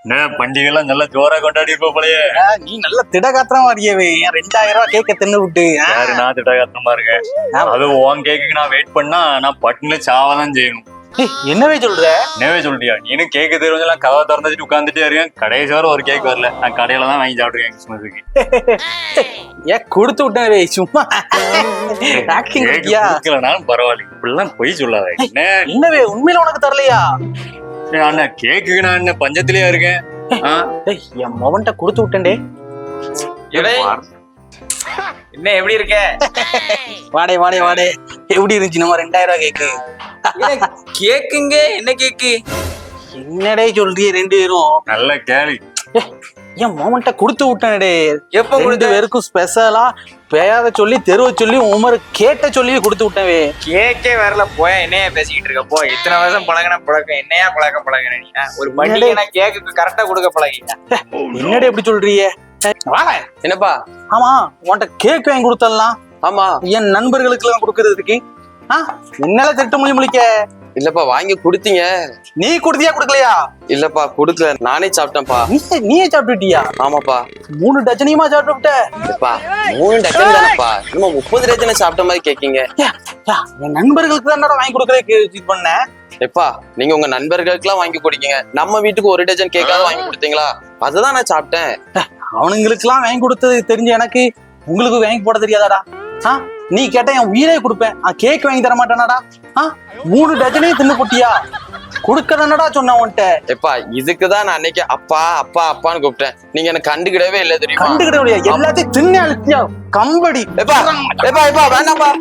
என்ன பண்டிகை எல்லாம் நல்லா ஜோரா கொண்டாடி இருப்ப போலயே. நீ நல்ல திடகாத்திரமா வரியவே. 2000 ரூபாய் கேக்க தின்னு விட்டு. யாரு நான் திடகாத்திரமா இருக்கேன். அது உன் கேக்குக்கு நான் வெயிட் பண்ணா நான் பட்டுன்னு சாவதான் செய்யணும். என்னவே சொல்ற? என்னவே சொல்றியா? நீனும் கேக்கு தெரிஞ்செல்லாம் கதவை திறந்துட்டு உட்காந்துட்டே இருக்கேன். கடைசி வர ஒரு கேக் வரல. நான் கடையில தான் வாங்கி சாப்பிட்டுருக்கேன் கிறிஸ்மஸுக்கு. ஏன் கொடுத்து விட்டேன் சும்மா. கொடுக்கலனாலும் பரவாயில்ல. இப்படிலாம் பொய் சொல்லாத. என்னவே உண்மையில உனக்கு தரலையா? அண்ணா கேக்குக்கு நான் என்ன பஞ்சத்திலேயே இருக்கேன். என் மவன்ட்ட கொடுத்து விட்டேன்டே. என்ன எப்படி இருக்க? வாடே வாடே வாடே. எப்படி இருந்துச்சு நம்ம 2000 ரூபாய் கேக்கு? கேக்குங்க என்ன கேக்கு? என்னடே சொல்றிய 2 பேரும்? நல்ல கேள்வி. என் மவன்ட்ட கொடுத்து விட்டேன்டே. எப்ப 2 பேருக்கும் ஸ்பெஷலா பெயர சொல்லி தெருவ சொல்லி உமர் கேட்ட சொல்லி கொடுத்து விட்டவே. கேக்கே வரல போய என்னையா பேசிக்கிட்டு இருக்க? போ இத்தனை வருஷம் பழகின பழக்கம் என்னையா பழகின நீ? ஒரு பண்டிகை கேக்கு கரெக்டா கொடுக்க பழகிங்க. என்னடே எப்படி சொல்றிய? என்னப்பா? ஆமா உன்கிட்ட கேக் வாங்கி கொடுத்தலாம். ஆமா என் நண்பர்களுக்கு எல்லாம் கொடுக்கறதுக்கு. என்னால திட்ட முழிக்க இல்லப்பா வாங்கி குடுத்தீங்க. நீ குடுத்தியா கொடுக்கலையா? இல்லப்பா குடுக்கல, நானே சாப்பிட்டேன்ப்பா. நீயே சாப்பிட்டுட்டியா? ஆமாப்பா. 3 டஜனையுமா சாப்பிட்டு? 3 டஜன் தானப்பா. நம்ம 30 டஜனை சாப்பிட்ட மாதிரி கேக்கீங்க. என் நண்பர்களுக்கு தான் வாங்கி கொடுக்கறதுக்கு இது பண்ண. எப்பா நீங்க உங்க நண்பர்களுக்கு எல்லாம் வாங்கி குடிக்கீங்க. நம்ம வீட்டுக்கு 1 டஜன் கேக்காவது வாங்கி கொடுத்தீங்களா? அதுதான் நான் சாப்பிட்டேன். அவனுங்களுக்கு எல்லாம் வாங்கி கொடுத்தது தெரிஞ்ச எனக்கு உங்களுக்கு வாங்கி போட தெரியாதாடா? நீ கேட்ட என் உயிரே கொடுப்பேன். கேக் வாங்கி தர மாட்டேனாடா? 3 டஜனையும் தின்னு போட்டியா? கொடுக்கறனடா சொன்ன உன்ட்ட. எப்பா இதுக்குதான் நான் அன்னைக்கு அப்பா அப்பா அப்பான்னு கூப்பிட்டேன். நீங்க எனக்கு கண்டுக்கிடவே இல்லை தெரியுமா? கண்டுக்கிட எல்லாத்தையும் தின்னு அழுத்தியா கம்படி. எப்பா எப்பா எப்பா வேண்டாம்ப்பா.